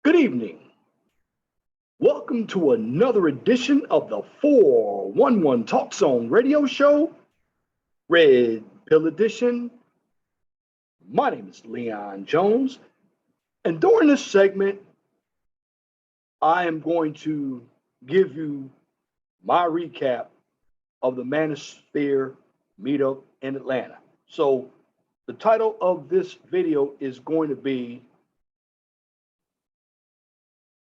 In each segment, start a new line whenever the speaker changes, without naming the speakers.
Good evening. Welcome to another edition of the 411 Talk Zone radio show, Red Pill Edition. My name is Leon Jones, and during this segment, I am going to give you my recap of the Manosphere Meetup in Atlanta. So, the title of this video is going to be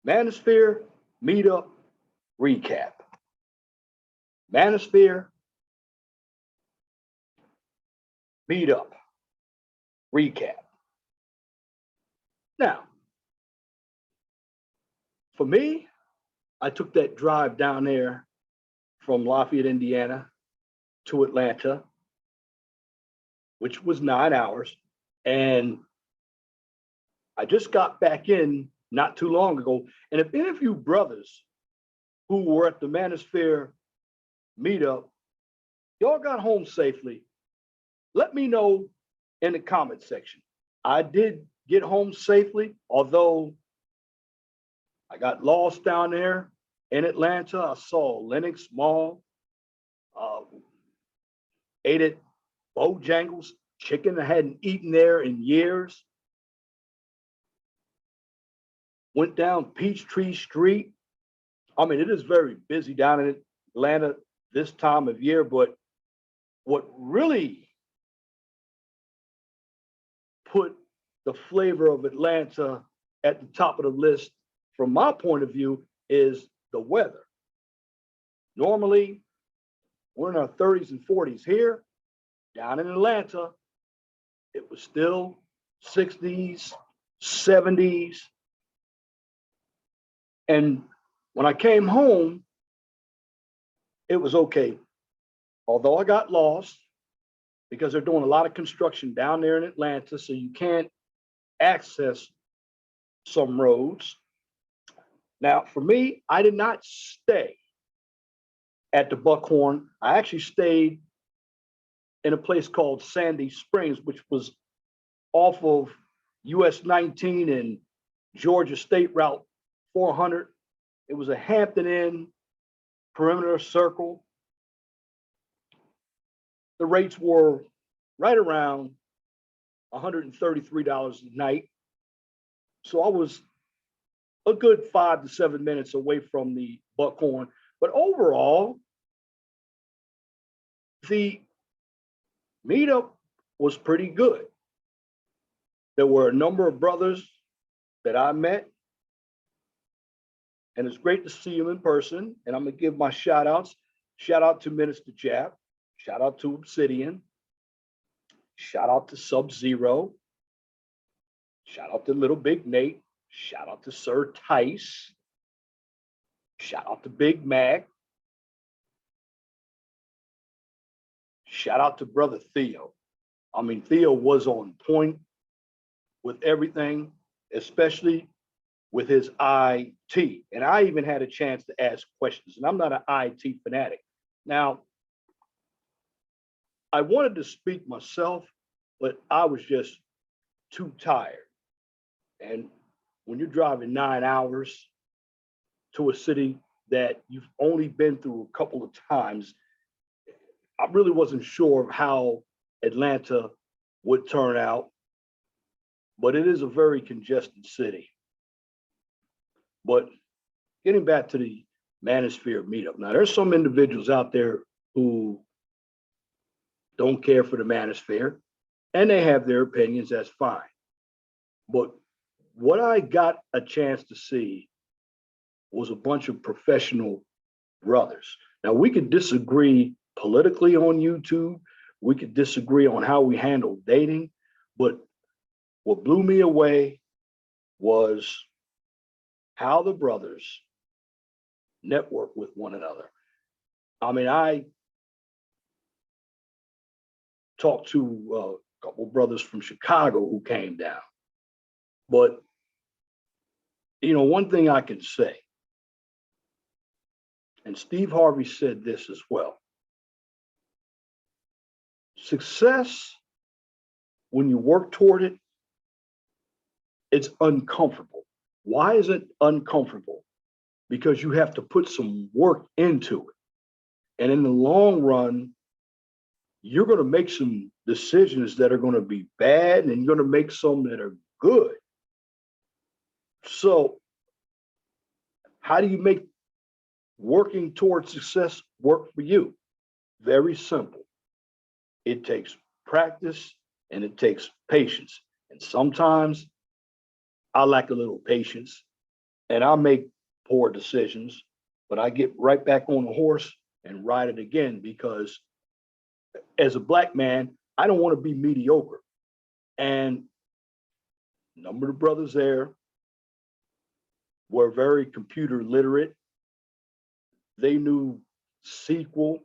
Manosphere Meetup Recap. Manosphere Meetup Recap. Now, for me, I took that drive down there from Lafayette, Indiana to Atlanta, which was 9 hours. And I just got back in not too long ago. And if any of you brothers who were at the Manosphere Meetup, y'all got home safely, let me know in the comment section. I did get home safely, although I got lost down there in Atlanta. I saw Lenox Mall, ate at Bojangles, chicken I hadn't eaten there in years. Went down Peachtree Street. I mean, it is very busy down in Atlanta this time of year, but what really put the flavor of Atlanta at the top of the list from my point of view is the weather. Normally, we're in our 30s and 40s here. Down in Atlanta, it was still 60s, 70s. And when I came home, it was okay. Although I got lost because they're doing a lot of construction down there in Atlanta, so you can't access some roads. Now, for me, I did not stay at the Buckhorn. I actually stayed in a place called Sandy Springs, which was off of US 19 and Georgia State Route 400. It was a Hampton Inn perimeter circle. The rates were right around $133 a night. So I was a good 5 to 7 minutes away from the Buckhorn. But overall, the meetup was pretty good. There were a number of brothers that I met, and it's great to see them in person. And I'm gonna give my shout outs. Shout out to Minister Jap, shout out to Obsidian, shout out to Sub-Zero, shout out to Little Big Nate, shout out to Sir Tice, shout out to Big Mac, shout out to Brother Theo. I mean, Theo was on point with everything, especially with his IT. And I even had a chance to ask questions, and I'm not an IT fanatic. Now, I wanted to speak myself, but I was just too tired. And when you're driving 9 hours to a city that you've only been through a couple of times, I really wasn't sure of how Atlanta would turn out, but it is a very congested city. But getting back to the Manosphere Meetup, now there's some individuals out there who don't care for the Manosphere, and they have their opinions, that's fine. But what I got a chance to see was a bunch of professional brothers. Now, we could disagree politically on YouTube, we could disagree on how we handle dating, but what blew me away was how the brothers network with one another. I mean, I talked to a couple of brothers from Chicago who came down, but you know, one thing I can say, and Steve Harvey said this as well, success, when you work toward it, it's uncomfortable Why is it uncomfortable? Because you have to put some work into it. And in the long run, you're going to make some decisions that are going to be bad, and you're going to make some that are good. So how do you make working towards success work for you? Very simple. It takes practice and it takes patience. And sometimes I lack a little patience and I make poor decisions, but I get right back on the horse and ride it again, because as a Black man, I don't want to be mediocre. And a number of the brothers there were very computer literate. They knew SQL.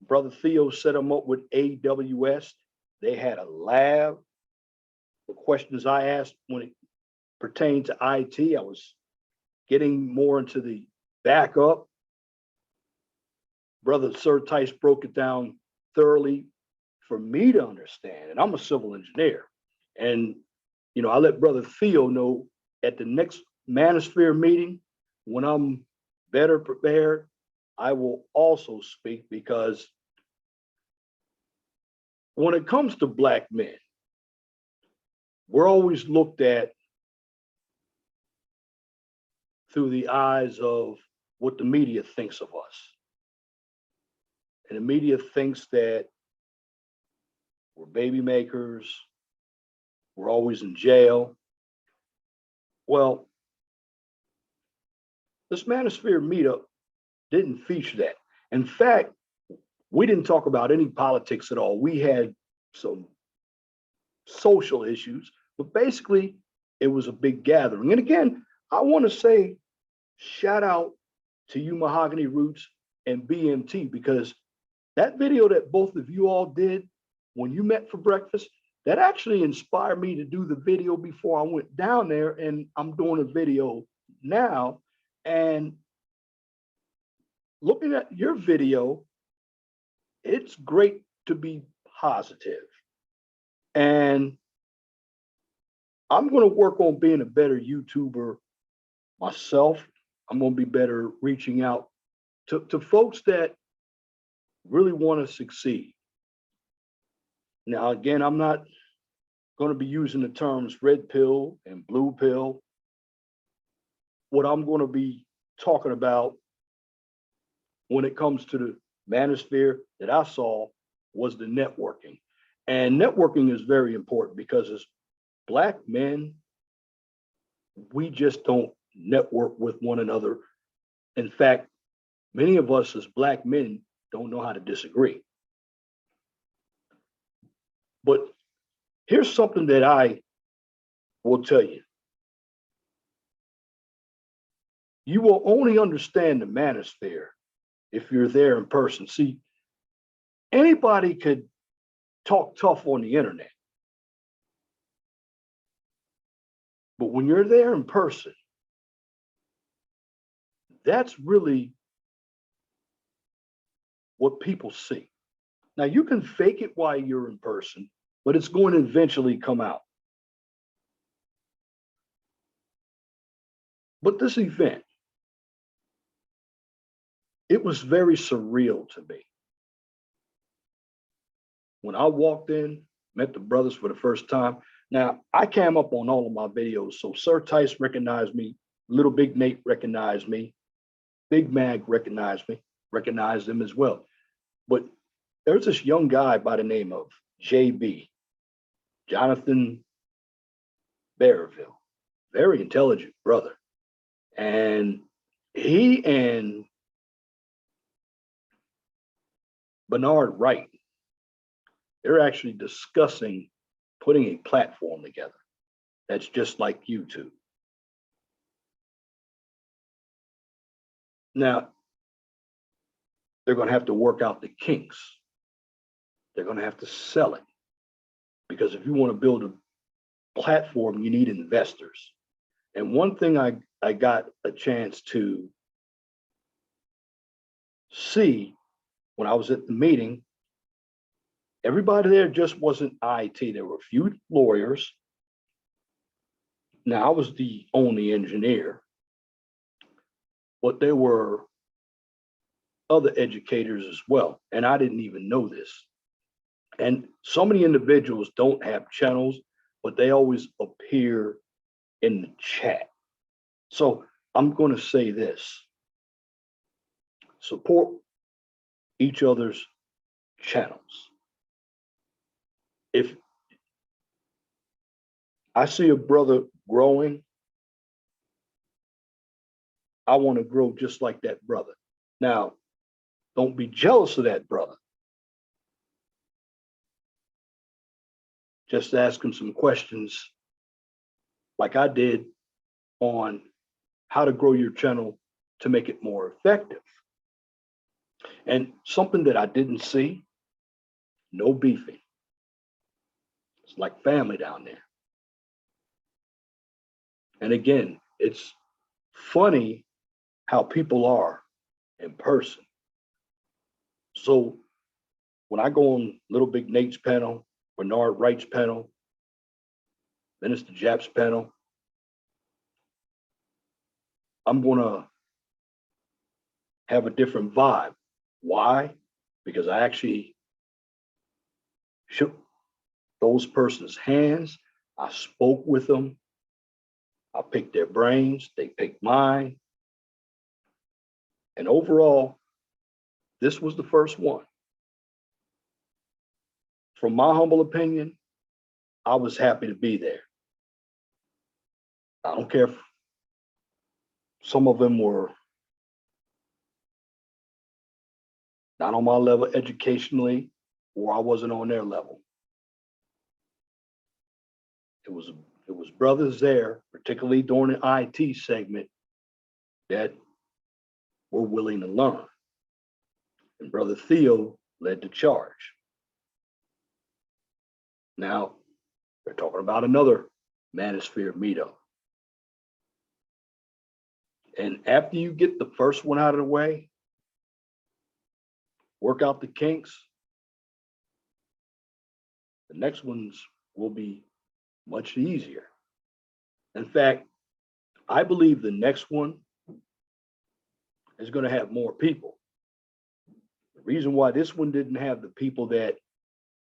Brother Theo set them up with AWS. They had a lab. The questions I asked when it pertained to IT, I was getting more into the backup. Brother Sir Tice broke it down thoroughly for me to understand. And I'm a civil engineer. And, you know, I let Brother Theo know at the next Manosphere meeting, when I'm better prepared, I will also speak, because when it comes to Black men, we're always looked at through the eyes of what the media thinks of us. And the media thinks that we're baby makers, we're always in jail. Well, this Manosphere Meetup didn't feature that. In fact, we didn't talk about any politics at all. We had some social issues, but basically it was a big gathering. And again, I want to say shout out to you, Mahogany Roots and BMT, because that video that both of you all did when you met for breakfast, that actually inspired me to do the video before I went down there. And I'm doing a video now. And looking at your video, it's great to be positive. And I'm going to work on being a better YouTuber myself. I'm going to be better reaching out to folks that really want to succeed. Now, again, I'm not going to be using the terms red pill and blue pill. What I'm going to be talking about when it comes to the Manosphere that I saw was the networking. And networking is very important, because as Black men, we just don't network with one another. In fact, many of us as Black men don't know how to disagree. But here's something that I will tell you. You will only understand the Manosphere if you're there in person. See, anybody could talk tough on the internet, but when you're there in person, that's really what people see. Now, you can fake it while you're in person, but it's going to eventually come out. But this event, it was very surreal to me. When I walked in, met the brothers for the first time. Now, I came up on all of my videos, so Sir Tice recognized me, Little Big Nate recognized me, Big Mag recognized me, recognized him as well. But there's this young guy by the name of JB, Jonathan Barreville, very intelligent brother. And he and Bernard Wright, they're actually discussing putting a platform together that's just like YouTube. Now, they're going to have to work out the kinks. They're going to have to sell it, because if you want to build a platform, you need investors. And one thing I got a chance to see when I was at the meeting, everybody there just wasn't IT. There were a few lawyers, Now, I was the only engineer, but there were other educators as well, and I didn't even know this. And so many individuals don't have channels, but they always appear in the chat. So I'm going to say this: support each other's channels. If I see a brother growing, I want to grow just like that brother. Now, don't be jealous of that brother. Just ask him some questions like I did on how to grow your channel to make it more effective. And something that I didn't see, no beefing. It's like family down there. And again, it's funny how people are in person. So when I go on Little Big Nate's panel, Bernard Wright's panel, Minister Japp's panel, I'm going to have a different vibe. Why? Because I actually shook those persons' hands. I spoke with them. I picked their brains. They picked mine. And overall, this was the first one. From my humble opinion, I was happy to be there. I don't care if some of them were not on my level educationally, or I wasn't on their level. It was brothers there, particularly during the IT segment, that were willing to learn. And Brother Theo led the charge. Now, they're talking about another Manosphere Meetup. And after you get the first one out of the way, work out the kinks, the next ones will be much easier. In fact, I believe the next one is going to have more people. The reason why this one didn't have the people that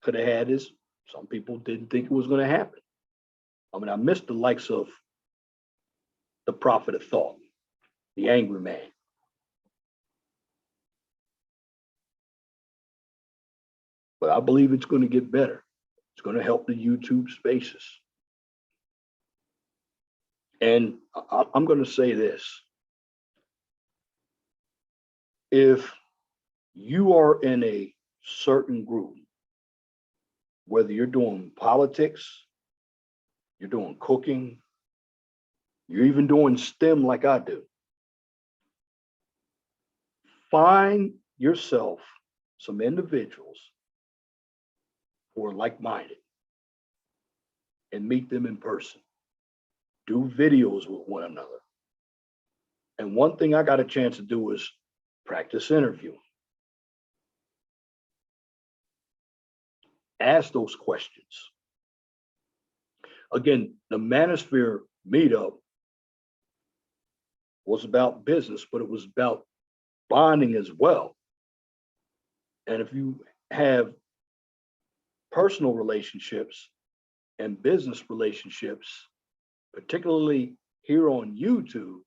could have had is some people didn't think it was going to happen. I mean, I missed the likes of the prophet of thought, the angry man. But I believe it's going to get better. It's going to help the YouTube spaces. And I'm going to say this. If you are in a certain group, whether you're doing politics, you're doing cooking, you're even doing STEM like I do, find yourself some individuals who are like-minded and meet them in person. Do videos with one another. And one thing I got a chance to do is practice interviewing. Ask those questions. Again, the Manosphere Meetup was about business, but it was about bonding as well. And if you have personal relationships and business relationships, particularly here on YouTube,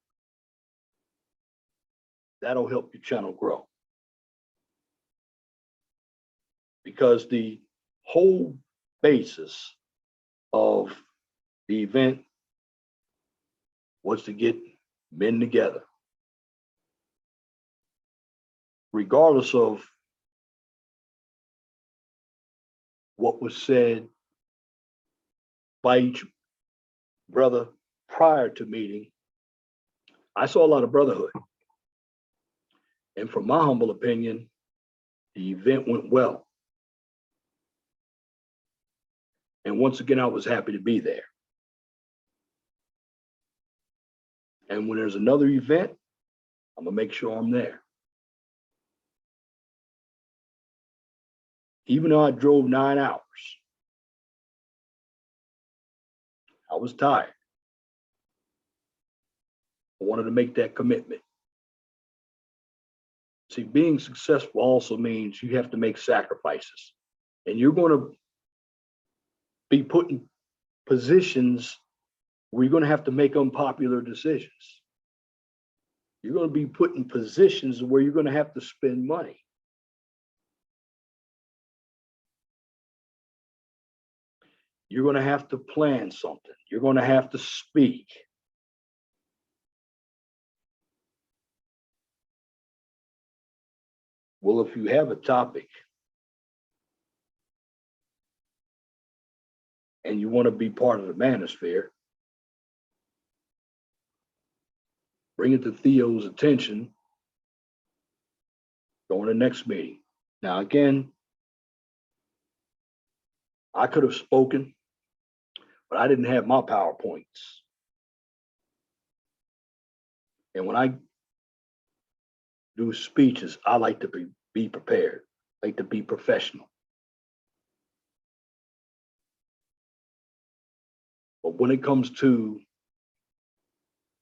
that'll help your channel grow. Because the whole basis of the event was to get men together, regardless of what was said by each brother prior to meeting. I saw a lot of brotherhood. And from my humble opinion, the event went well. And once again, I was happy to be there. And when there's another event, I'm gonna make sure I'm there. Even though I drove 9 hours, I was tired. I wanted to make that commitment. See, being successful also means you have to make sacrifices, and you're going to be put in positions where you're going to have to make unpopular decisions. You're going to be put in positions where you're going to have to spend money. You're going to have to plan something. You're going to have to speak. Well, if you have a topic and you want to be part of the Manosphere, bring it to Theo's attention during the next meeting. Now, again, I could have spoken, but I didn't have my PowerPoints. And when I do speeches, I like to be prepared, like to be professional. But when it comes to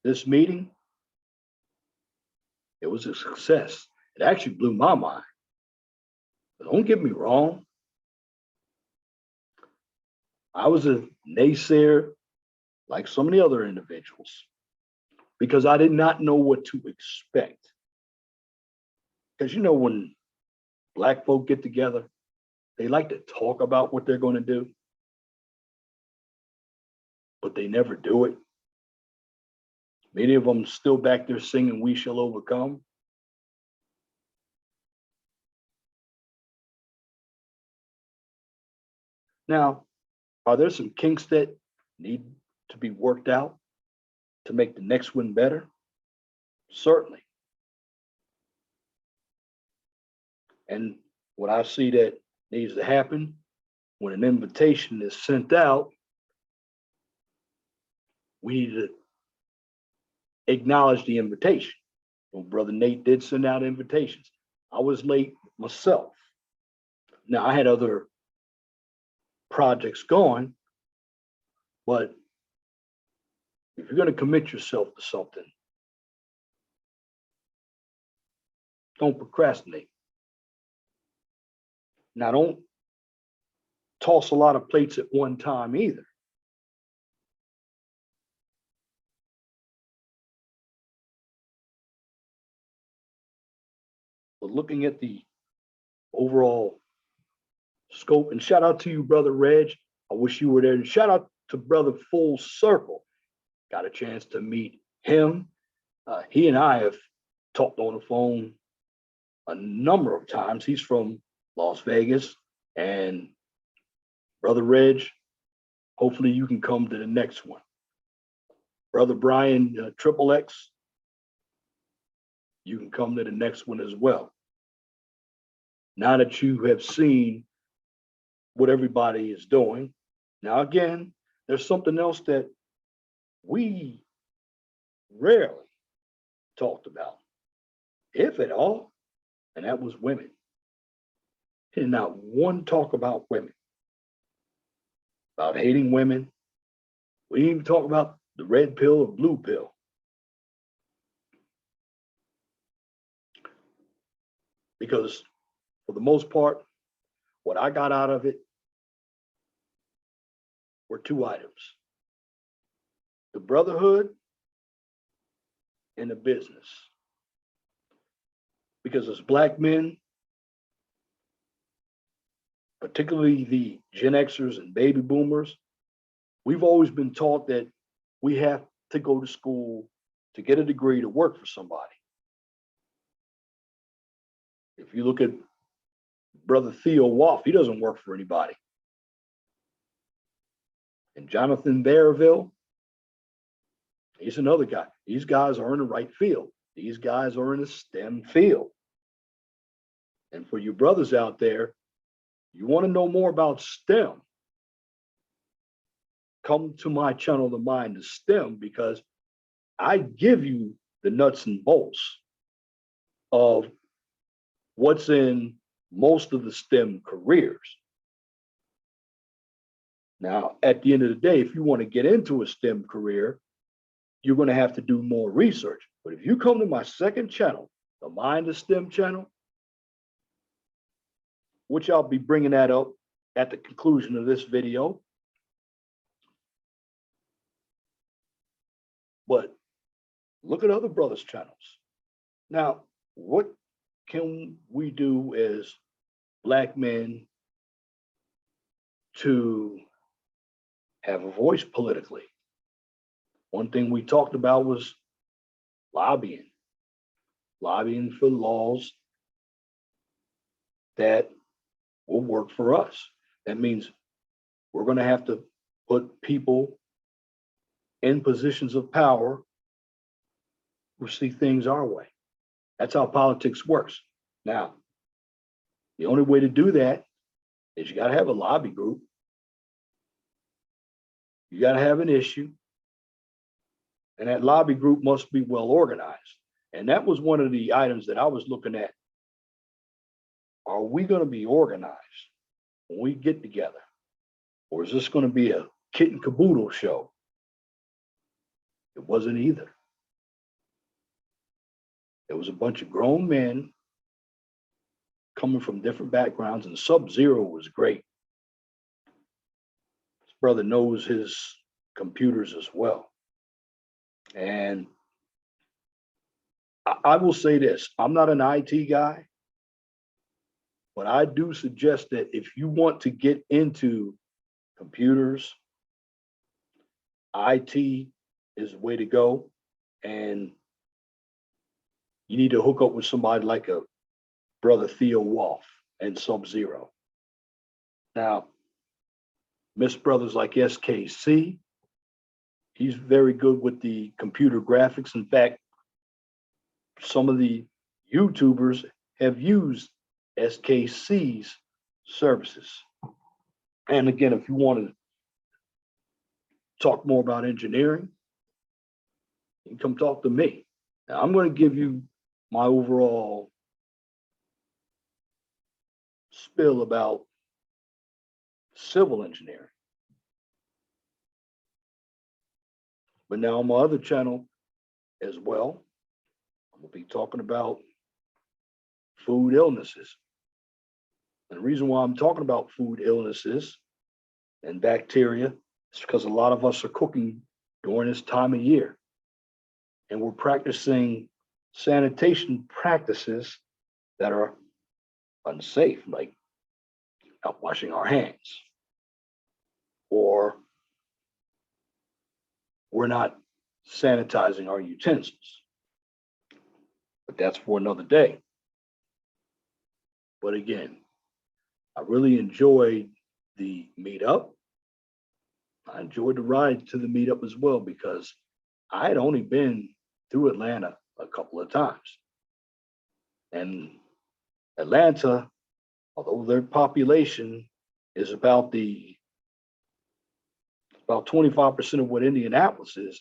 this meeting, it was a success. It actually blew my mind. But don't get me wrong. I was a naysayer like so many other individuals because I did not know what to expect. Because you know, when Black folk get together, they like to talk about what they're going to do, but they never do it. Many of them still back there singing "We Shall Overcome." Now, are there some kinks that need to be worked out to make the next one better? Certainly. And what I see that needs to happen when an invitation is sent out, we need to acknowledge the invitation. Well, Brother Nate did send out invitations. I was late myself. Now, I had other projects going, but if you're going to commit yourself to something, don't procrastinate. Now, don't toss a lot of plates at one time either. But looking at the overall scope, and shout out to you, Brother Reg. I wish you were there. And shout out to Brother Full Circle. Got a chance to meet him. He and I have talked on the phone a number of times. He's from Las Vegas. And Brother Reg, hopefully you can come to the next one. Brother Brian, Triple X, you can come to the next one as well. Now that you have seen what everybody is doing, now again, there's something else that we rarely talked about, if at all, and that was women. And not one talk about women, about hating women. We didn't even talk about the red pill or blue pill. Because for the most part, what I got out of it were two items: the brotherhood and the business. Because as Black men, particularly the Gen Xers and baby boomers, we've always been taught that we have to go to school to get a degree to work for somebody. If you look at Brother Theo Woff, he doesn't work for anybody. And Jonathan Bareville, he's another guy. These guys are in the right field. These guys are in a STEM field. And for you brothers out there, you want to know more about STEM, come to my channel, The Mind of STEM, because I give you the nuts and bolts of what's in most of the STEM careers. Now, at the end of the day, if you want to get into a STEM career, you're going to have to do more research. But if you come to my second channel, the Mind of STEM channel, which I'll be bringing that up at the conclusion of this video. But look at other brothers' channels. Now, what can we do as Black men to have a voice politically? One thing we talked about was lobbying for laws that will work for us. That means we're going to have to put people in positions of power who see things our way. That's how politics works. Now, the only way to do that is you got to have a lobby group. You got to have an issue. And that lobby group must be well organized. And that was one of the items that I was looking at. Are we going to be organized when we get together? Or is this going to be a kit and caboodle show? It wasn't either. It was a bunch of grown men coming from different backgrounds, and Sub-Zero was great. His brother knows his computers as well. And I will say this, I'm not an IT guy, but I do suggest that if you want to get into computers, IT is the way to go. And you need to hook up with somebody like a brother Theo Wolf and Sub-Zero. Now, Miss Brothers like SKC, he's very good with the computer graphics. In fact, some of the YouTubers have used SKC's services. And again, if you want to talk more about engineering, you can come talk to me. Now, I'm going to give you my overall spill about civil engineering. But now on my other channel as well, I'm going to be talking about food illnesses. And the reason why I'm talking about food illnesses and bacteria is because a lot of us are cooking during this time of year. And we're practicing sanitation practices that are unsafe, like not washing our hands, or we're not sanitizing our utensils. But that's for another day. But again, I really enjoyed the meetup. I enjoyed the ride to the meetup as well, because I had only been through Atlanta a couple of times. And Atlanta, although their population is about 25% of what Indianapolis is,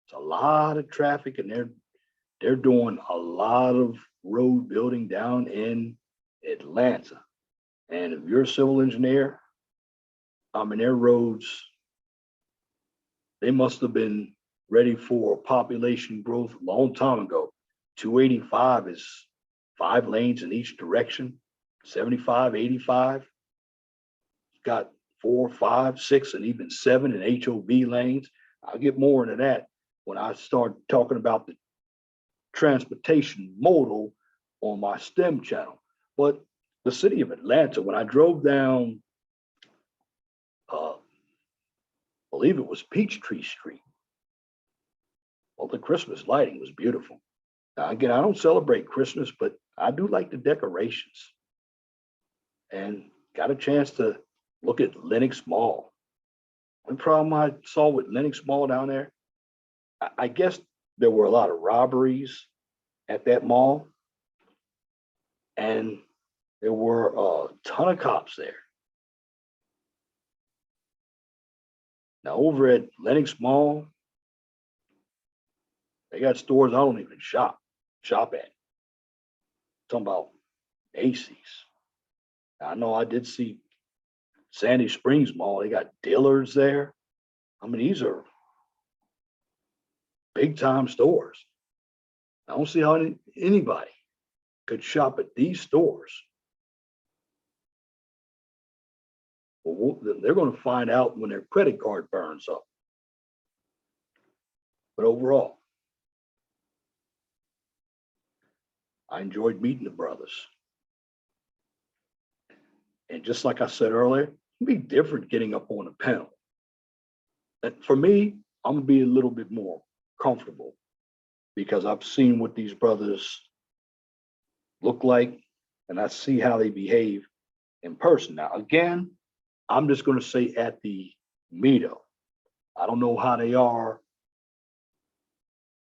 it's a lot of traffic, and they're doing a lot of road building down in Atlanta. And if you're a civil engineer, their roads, they must have been ready for population growth a long time ago. 285 is 5 lanes in each direction. 75, 85, got 4, 5, 6, and even 7 in HOV lanes. I'll get more into that when I start talking about the transportation modal on my STEM channel. But the city of Atlanta, when I drove down, I believe it was Peachtree Street, well, the Christmas lighting was beautiful. Now, again, I don't celebrate Christmas, but I do like the decorations. And got a chance to look at Lenox Mall. One problem I saw with Lenox Mall down there, I guess there were a lot of robberies at that mall, and there were a ton of cops there. Now, over at Lenox Mall, they got stores I don't even shop at. Talking about Macy's. I know I did see Sandy Springs Mall. They got Dillard's there. These are big time stores. I don't see how anybody could shop at these stores. Well, they're going to find out when their credit card burns up. But overall, I enjoyed meeting the brothers. And just like I said earlier, it'd be different getting up on a panel. And for me, I'm gonna be a little bit more comfortable because I've seen what these brothers look like and I see how they behave in person. Now, again, I'm just gonna say at the meetup. I don't know how they are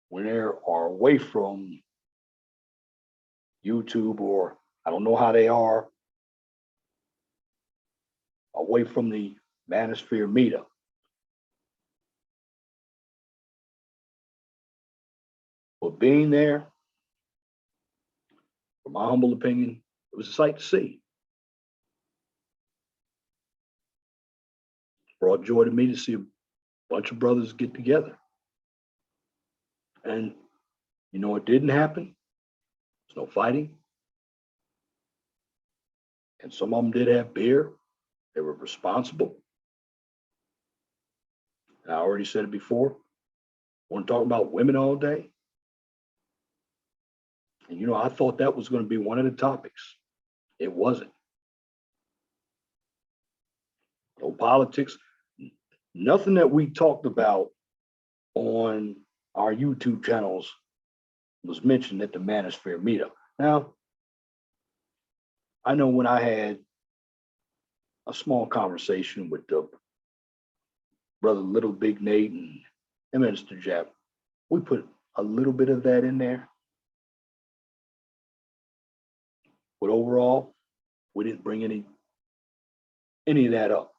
when they are away from YouTube, or I don't know how they are away from the Manosphere Meetup. But being there, from my humble opinion, it was a sight to see. Brought joy to me to see a bunch of brothers get together. And you know, it didn't happen. There's no fighting. And some of them did have beer. They were responsible. And I already said it before. I want to talk about women all day. And you know, I thought that was going to be one of the topics. It wasn't. No politics. Nothing that we talked about on our YouTube channels was mentioned at the Manosphere Meetup. Now, I know when I had a small conversation with the brother Little Big Nate and Minister Jap, we put a little bit of that in there. But overall, we didn't bring any of that up.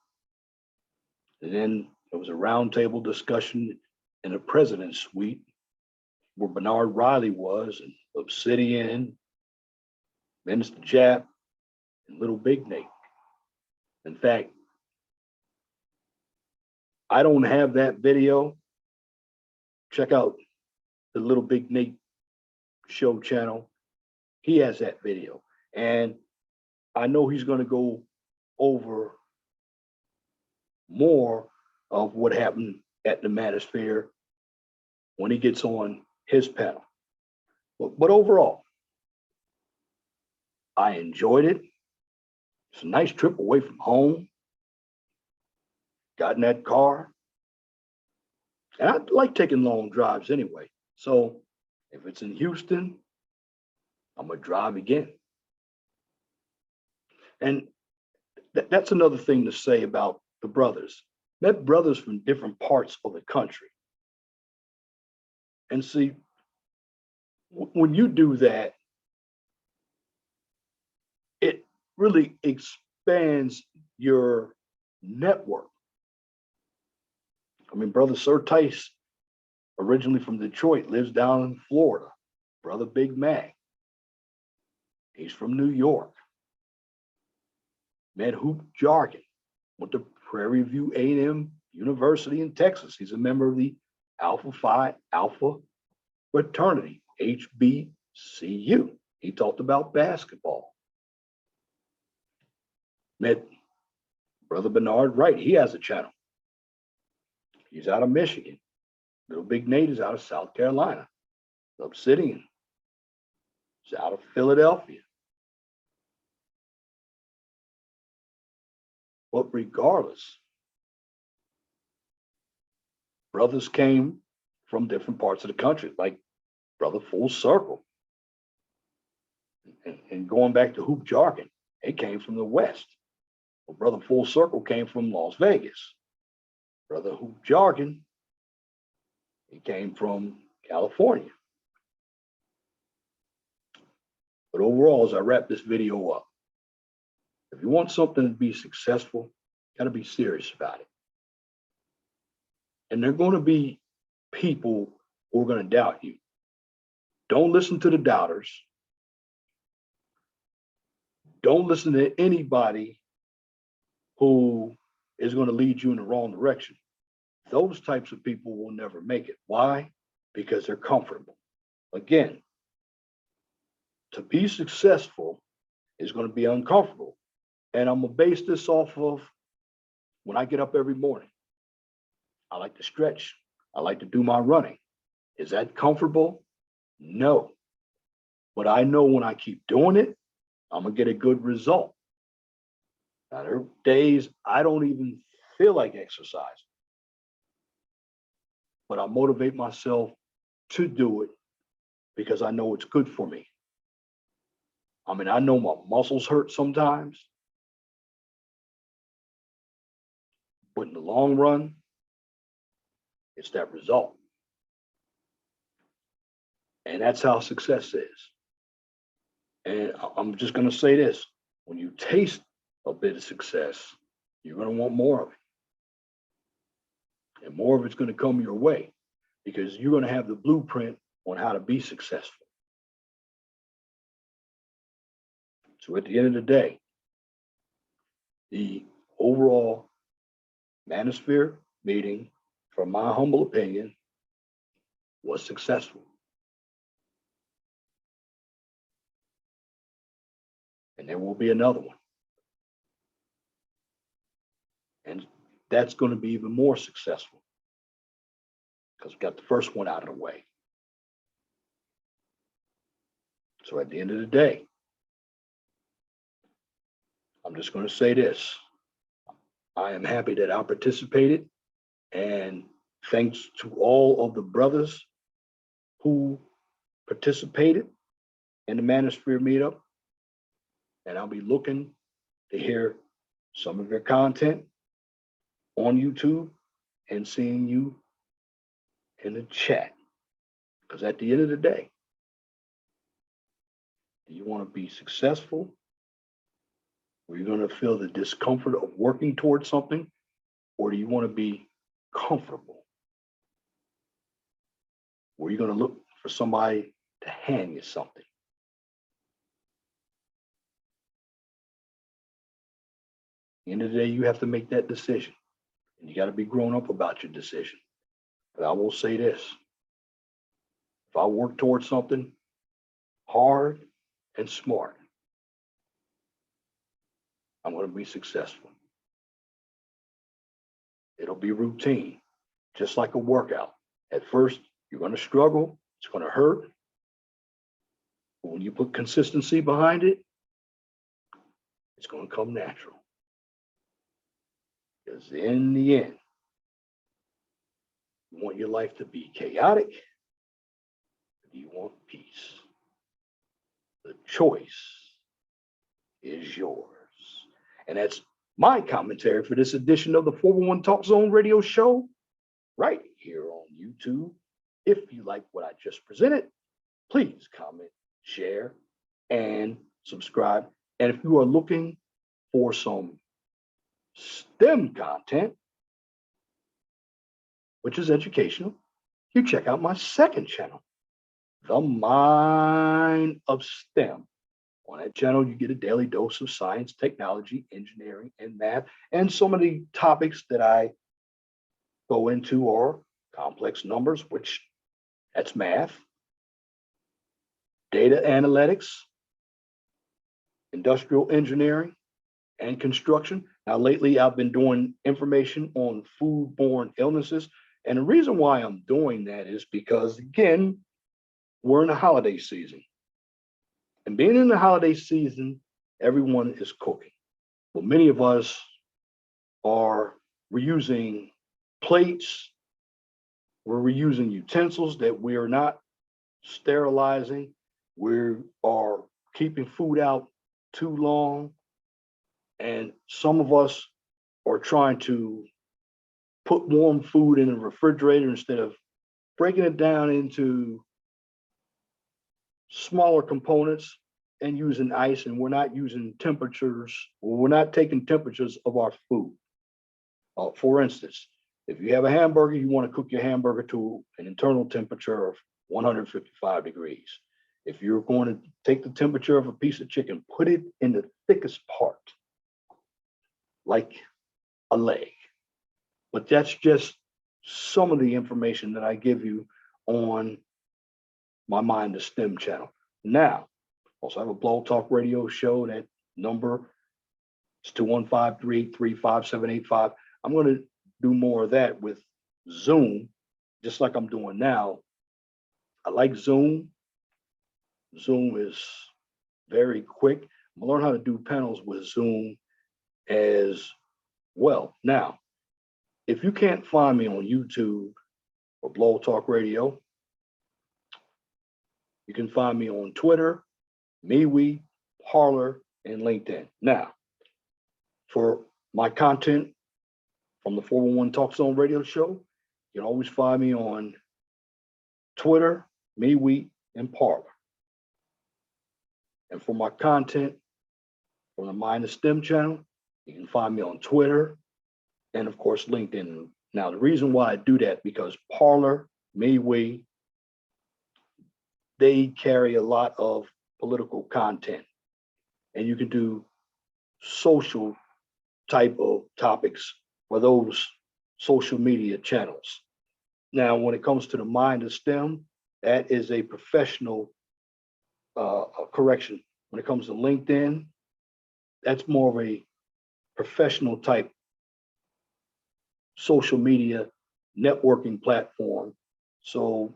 And then there was a roundtable discussion in the president's suite where Bernard Riley was, and Obsidian, Minister Jap, and Little Big Nate. In fact, I don't have that video. Check out the Little Big Nate show channel. He has that video. And I know he's going to go over more of what happened at the Manosphere when he gets on his panel. But overall, I enjoyed it. It's a nice trip away from home. Got in that car. And I like taking long drives anyway. So if it's in Houston, I'm going to drive again. And that's another thing to say about the brothers. Met brothers from different parts of the country. And see, when you do that, it really expands your network. I mean, Brother Sir Tice, originally from Detroit, lives down in Florida. Brother Big Mac, he's from New York. Met Hoop Jargon, went to Prairie View A&M University in Texas. He's a member of the Alpha Phi Alpha fraternity, HBCU. He talked about basketball. Met Brother Bernard Wright. He has a channel. He's out of Michigan. Little Big Nate is out of South Carolina. Obsidian is out of Philadelphia. But regardless, brothers came from different parts of the country, like Brother Full Circle. And going back to Hoop Jargon, it came from the West. Well, Brother Full Circle came from Las Vegas. Brother Hoop Jargon, he came from California. But overall, as I wrap this video up, if you want something to be successful, you gotta be serious about it. And there are gonna be people who are gonna doubt you. Don't listen to the doubters. Don't listen to anybody who is gonna lead you in the wrong direction. Those types of people will never make it. Why? because they're comfortable. Again, to be successful is going to be uncomfortable. And I'm going to base this off of when I get up every morning. I like to stretch. I like to do my running. Is that comfortable? No. But I know when I keep doing it, I'm going to get a good result. Now, there are days I don't even feel like exercising, but I motivate myself to do it because I know it's good for me. I mean, I know my muscles hurt sometimes, but in the long run, it's that result. And that's how success is. And I'm just going to say this, when you taste a bit of success, you're going to want more of it. And more of it's going to come your way because you're going to have the blueprint on how to be successful. So at the end of the day, the overall Manosphere meeting, from my humble opinion, was successful. And there will be another one. And that's going to be even more successful because we got the first one out of the way. So at the end of the day, I'm just going to say this. I am happy that I participated, and thanks to all of the brothers who participated in the Manosphere Meetup. And I'll be looking to hear some of your content on YouTube and seeing you in the chat. Because at the end of the day, do you want to be successful? Or are you going to feel the discomfort of working towards something? Or do you want to be comfortable? Or are you going to look for somebody to hand you something? At the end of the day, you have to make that decision. And you got to be grown up about your decision. But I will say this. If I work towards something hard and smart, I'm going to be successful. It'll be routine, just like a workout. At first, you're going to struggle. It's going to hurt. But when you put consistency behind it, it's going to come natural. Because in the end, you want your life to be chaotic, or do you want peace? The choice is yours. And that's my commentary for this edition of the 411 Talk Zone radio show, right here on YouTube. If you like what I just presented, please comment, share, and subscribe. And if you are looking for some STEM content, which is educational, you check out my second channel, The Mind of STEM. On that channel, you get a daily dose of science, technology, engineering, and math. And some of the topics that I go into are complex numbers, which that's math, data analytics, industrial engineering, and construction. Now, lately, I've been doing information on foodborne illnesses. And the reason why I'm doing that is because, again, we're in the holiday season. And being in the holiday season, everyone is cooking. Well, many of us are reusing plates, we're reusing utensils that we are not sterilizing. We are keeping food out too long. And some of us are trying to put warm food in the refrigerator instead of breaking it down into smaller components and using ice, and we're not using temperatures, or we're not taking temperatures of our food. For instance, if you have a hamburger, you want to cook your hamburger to an internal temperature of 155 degrees. If you're going to take the temperature of a piece of chicken, put it in the thickest part, like a leg. But that's just some of the information that I give you on my Mind the STEM channel. Now, also have a Blog Talk Radio show. That number is 215-383-5785. I'm going to do more of that with Zoom, just like I'm doing now. I like Zoom. Zoom is very quick. I'm gonna learn how to do panels with Zoom as well. Now, if you can't find me on YouTube or Blog Talk Radio, you can find me on Twitter, MeWe, Parler, and LinkedIn. Now, for my content from the 411 Talk Zone Radio Show, you can always find me on Twitter, MeWe, and Parler. And for my content from the Mind the STEM channel, you can find me on Twitter and, of course, LinkedIn. Now, the reason why I do that, because Parler, MeWe, they carry a lot of political content, and you can do social type of topics for those social media channels. Now, when it comes to the Mind of STEM, that is a professional correction. When it comes to LinkedIn, that's more of a professional type social media networking platform. So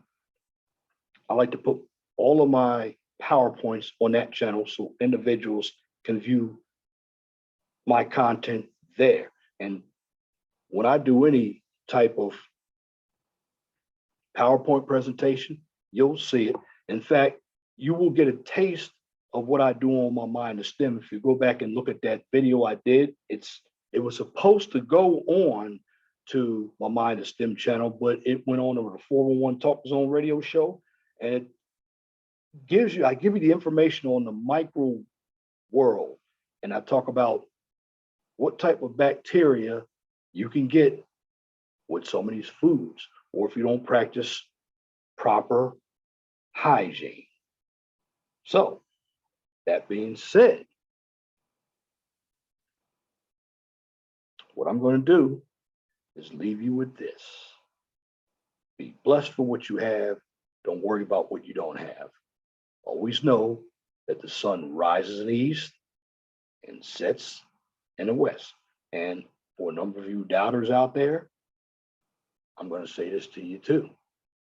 I like to put all of my PowerPoints on that channel so individuals can view my content there. And when I do any type of PowerPoint presentation, you'll see it. In fact, you will get a taste of what I do on my Mind of STEM. If you go back and look at that video I did, it was supposed to go on to my Mind of STEM channel, but it went on over the 411 Talk Zone Radio Show, and it I give you the information on the micro world, and I talk about what type of bacteria you can get with some of these foods, or if you don't practice proper hygiene. So, that being said, what I'm going to do is leave you with this. Be blessed for what you have. Don't worry about what you don't have. Always know that the sun rises in the east and sets in the west. And for a number of you doubters out there, I'm going to say this to you too.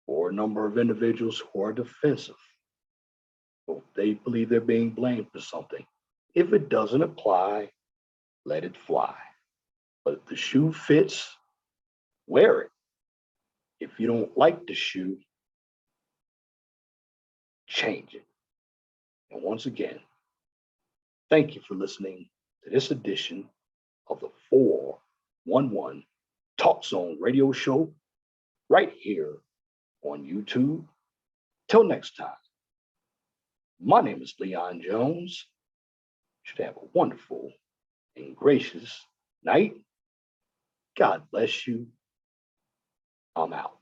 For a number of individuals who are defensive, they believe they're being blamed for something. If it doesn't apply, let it fly. But if the shoe fits, wear it. If you don't like the shoe, change it. And once again, thank you for listening to this edition of the 411 Talk Zone Radio Show right here on YouTube. Till next time, my name is Leon Jones. You should have a wonderful and gracious night. God bless you. I'm out.